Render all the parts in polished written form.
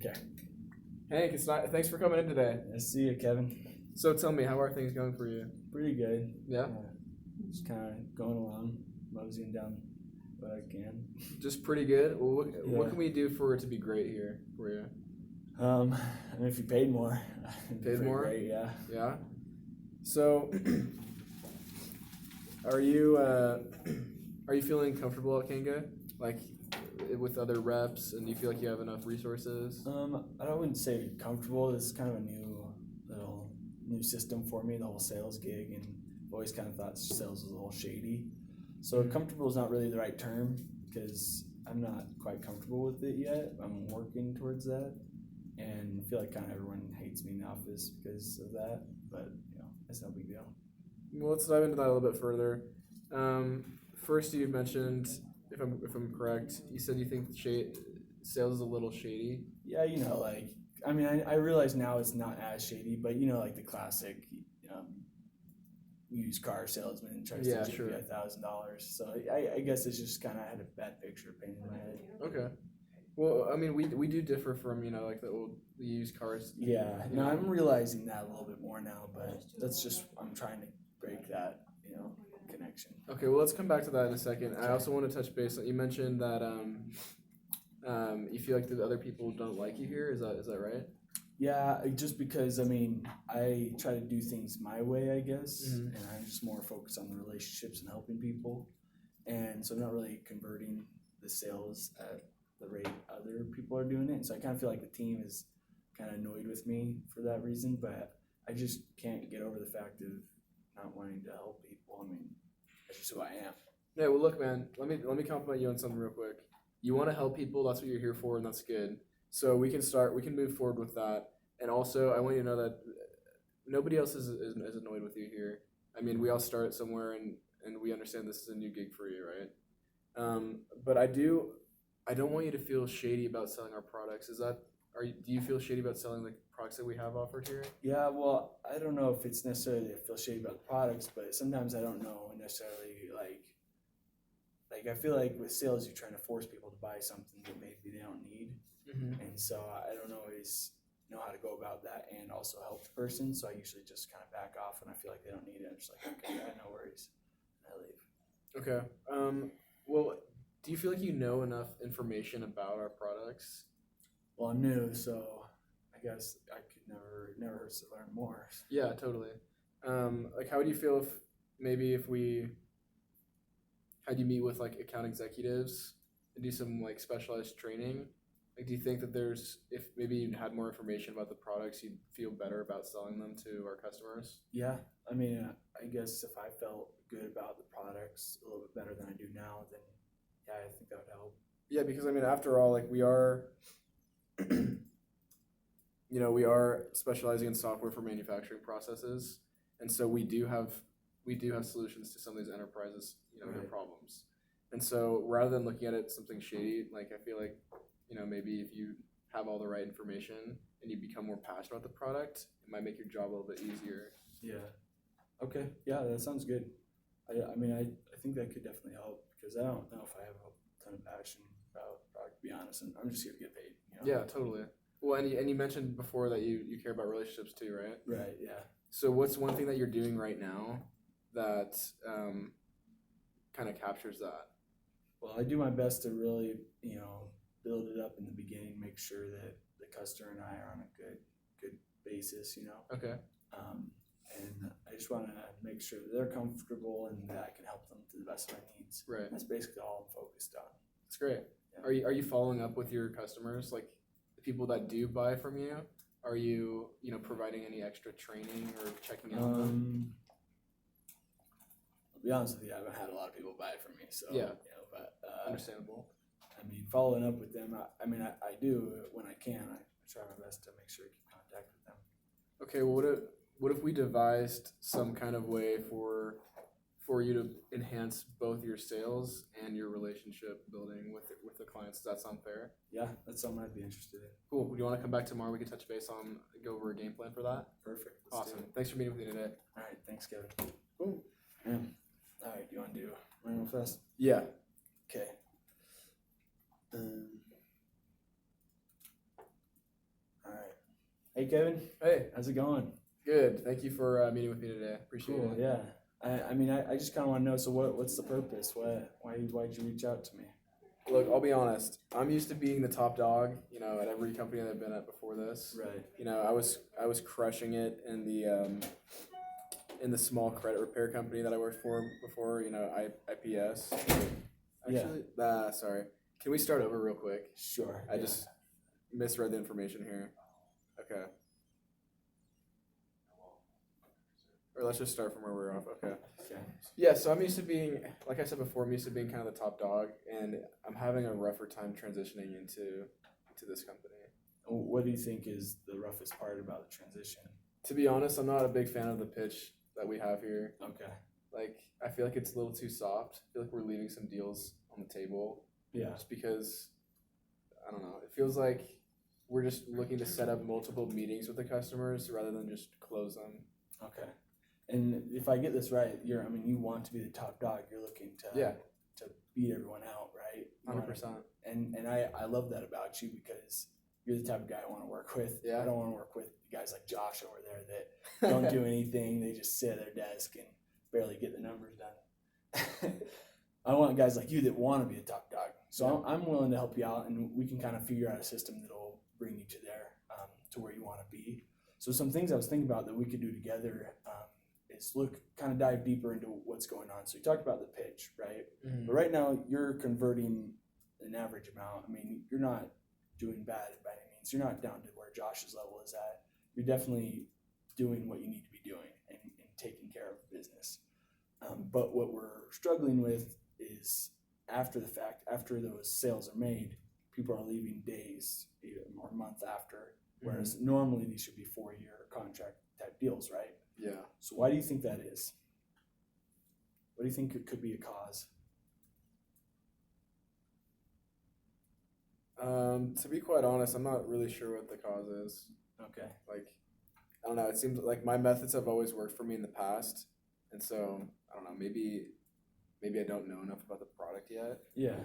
Okay. Hank, thanks for coming in today. Nice to see you, Kevin. So tell me, how are things going for you? Pretty good. Yeah? Just kind of going along, moseying down what I can. Just pretty good? Well, what Yeah. can we do for it to be great here for you? I mean, if you paid more. it'd be Paid pretty more? Great, yeah. Yeah? So, are you feeling comfortable at Kanga? Like, with other reps, and you feel like you have enough resources? I wouldn't say comfortable. This is kind of a new system for me, the whole sales gig, and I've always kind of thought sales was a little shady. So comfortable is not really the right term because I'm not quite comfortable with it yet. I'm working towards that, and I feel like kind of everyone hates me in the office because of that. But it's no big deal. Well, let's dive into that a little bit further. First, you mentioned, if I'm correct, you said you think sales is a little shady. Yeah, I realize now it's not as shady, but like the classic used car salesman tries to give you $1,000. So I guess it's just kind of had a bad picture painted in my head. Okay. Well, I mean, we do differ from like the used cars. Yeah, no, I'm realizing that a little bit more now, but I'm trying to break that connection. Okay, well, let's come back to that in a second. I also want to touch base on, you mentioned that you feel like the other people don't like you here. Is that right? Yeah, just because I try to do things my way, I guess, Mm-hmm. and I'm just more focused on the relationships and helping people, and so I'm not really converting the sales at the rate other people are doing it. And so I kind of feel like the team is kind of annoyed with me for that reason, but I just can't get over the fact of not wanting to help people. I mean, that's just who I am. Yeah. Well, look, man. Let me compliment you on something real quick. You want to help people. That's what you're here for, and that's good. So we can move forward with that. And also, I want you to know that nobody else is annoyed with you here. I mean, we all start somewhere, and we understand this is a new gig for you, right? But I don't want you to feel shady about selling our products. Do you feel shady about selling the products that we have offered here? Yeah, well, I don't know if it's necessarily I feel shady about the products, but sometimes I don't know necessarily like I feel like with sales, you're trying to force people to buy something that maybe they don't need. Mm-hmm. And so I don't always know how to go about that and also help the person. So I usually just kind of back off when I feel like they don't need it. I'm just like, okay, yeah, no worries. And I leave. Okay. Well, do you feel like you know enough information about our products? Well, I'm new, so I guess I could never hurts to learn more. Yeah, totally. Like, how would you feel if we had you meet with like account executives and do some like specialized training? Like, do you think that if maybe you had more information about the products, you'd feel better about selling them to our customers? Yeah, I guess if I felt good about the products a little bit better than I do now, then yeah, I think that would help. Yeah, because after all, like we are, we are specializing in software for manufacturing processes, and so we do have solutions to some of these enterprises, their Right. problems. And so rather than looking at it something shady, like I feel like, maybe if you have all the right information and you become more passionate about the product, it might make your job a little bit easier. Yeah. Okay. Yeah, that sounds good. I think that could definitely help because I don't know if I have a ton of passion about the product, to be honest, and I'm just here to get paid. Yeah, totally. Well, and you mentioned before that you care about relationships too, right? Right. Yeah. So what's one thing that you're doing right now that kind of captures that? Well, I do my best to really, build it up in the beginning, make sure that the customer and I are on a good basis, Okay. And I just want to make sure that they're comfortable and that I can help them to the best of my needs. Right. That's basically all I'm focused on. That's great. Yeah. Are you following up with your customers, like the people that do buy from you? Are you providing any extra training or checking in on them? I'll be honest with you, I haven't had a lot of people buy from me, so Yeah. But Understandable. following up with them, I do when I can. I try my best to make sure I keep contact with them. Okay. Well, what if we devised some kind of way for you to enhance both your sales and your relationship building with the clients? Does that sound fair? Yeah, that's something I'd be interested in. Cool. Do you want to come back tomorrow? We can touch base go over a game plan for that. Perfect. Let's do Awesome. it. Thanks for meeting with me today. All right, thanks, Kevin. Cool. Yeah. All right, do you want to do mine real fast? Yeah. Okay. Hey Kevin, Hey, how's it going? good. Thank you for meeting with me today. Appreciate Cool. it. Yeah. I just kind of want to know. So what's the purpose? Why'd you reach out to me? Look, I'll be honest. I'm used to being the top dog, at every company that I've been at before this. Right. I was crushing it in the small credit repair company that I worked for before, IPS. Actually, sorry. Can we start over real quick? Sure. I just misread the information here. Okay. Or let's just start from where we're off. Okay. Okay. Yeah, so I'm used to being, like I said before, I'm used to being kind of the top dog, and I'm having a rougher time transitioning into this company. What do you think is the roughest part about the transition? To be honest, I'm not a big fan of the pitch that we have here. Okay. Like, I feel like it's a little too soft. I feel like we're leaving some deals on the table Yeah. just because, I don't know, it feels like we're just looking to set up multiple meetings with the customers rather than just close them. Okay. And if I get this right, you want to be the top dog. You're looking to Yeah. to beat everyone out, right? You wanna- 100%. And I love that about you because you're the type of guy I want to work with. Yeah. I don't want to work with guys like Josh over there that don't do anything. They just sit at their desk and barely get the numbers done. I want guys like you that want to be the top dog. So I'm willing to help you out, and we can kind of figure out a system that'll bring you to there, to where you want to be. So some things I was thinking about that we could do together is kind of dive deeper into what's going on. So you talked about the pitch, right? Mhm. But right now you're converting an average amount. I mean, you're not doing bad by any means. You're not down to where Josh's level is at. You're definitely doing what you need to be doing and taking care of business. But what we're struggling with is after the fact, after those sales are made, people are leaving days or a month after, whereas normally these should be 4-year contract type deals, right? Yeah. So why do you think that is? What do you think it could be a cause? To be quite honest, I'm not really sure what the cause is. Okay. Like, I don't know. It seems like my methods have always worked for me in the past, and so I don't know. Maybe I don't know enough about the product yet. Yeah.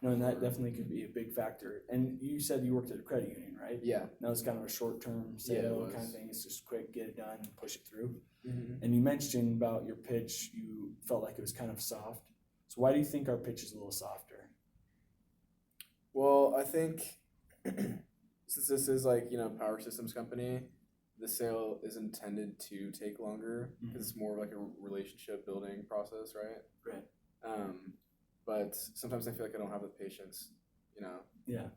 No, and that definitely could be a big factor. And you said you worked at a credit union, right? Yeah. That was kind of a short-term Yeah, it sale was. kind of thing. It's just quick, get it done, and push it through. Mm-hmm. And you mentioned about your pitch, you felt like it was kind of soft. So why do you think our pitch is a little softer? Well, I think since this is like power systems company, the sale is intended to take longer because it's more of like a relationship building process, right? Right. But sometimes I feel like I don't have the patience, Yeah.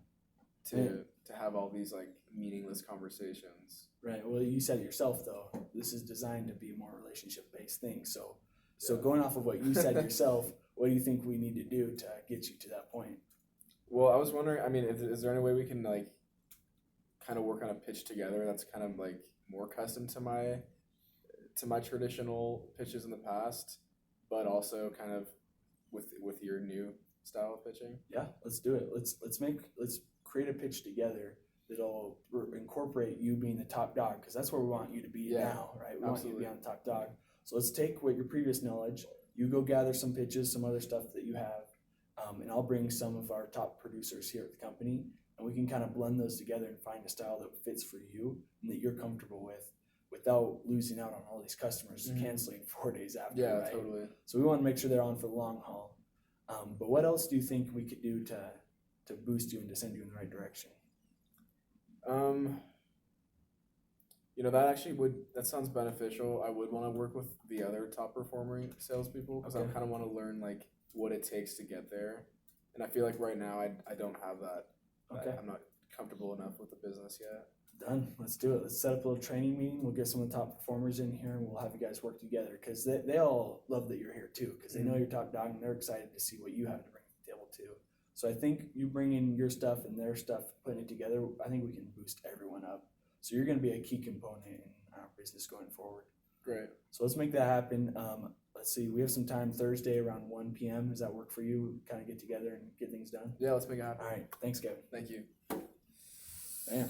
to have all these like meaningless conversations. Right. Well, you said it yourself, though. This is designed to be a more relationship-based thing. So Yeah. going off of what you said yourself, what do you think we need to do to get you to that point? Well, I was wondering, I mean, is there any way we can like kind of work on a pitch together that's kind of like more custom to my traditional pitches in the past, but also kind of with your new style of pitching? Yeah, let's do it. Let's create a pitch together that'll incorporate you being the top dog, because that's where we want you to be now, right? We want you to be on the top dog. So let's take what your previous knowledge, you go gather some pitches, some other stuff that you have, and I'll bring some of our top producers here at the company, and we can kind of blend those together and find a style that fits for you and that you're comfortable with without losing out on all these customers canceling 4 days after, Yeah, right? totally. So we want to make sure they're on for the long haul. But what else do you think we could do to boost you and to send you in the right direction? That sounds beneficial. I would want to work with the other top performing salespeople because I Okay. kind of want to learn like what it takes to get there. And I feel like right now I don't have that. Okay. I'm not comfortable enough with the business yet. Done. Let's do it. Let's set up a little training meeting. We'll get some of the top performers in here, and we'll have you guys work together, because they all love that you're here too, because they know you're top dog and they're excited to see what you have to bring to the table too. So I think you bring in your stuff and their stuff, putting it together, I think we can boost everyone up. So you're going to be a key component in our business going forward. Great. So let's make that happen. Let's see. We have some time Thursday around 1 p.m. Does that work for you? Kind of get together and get things done? Yeah, let's make it happen. All right. Thanks, Kevin. Thank you. Bam.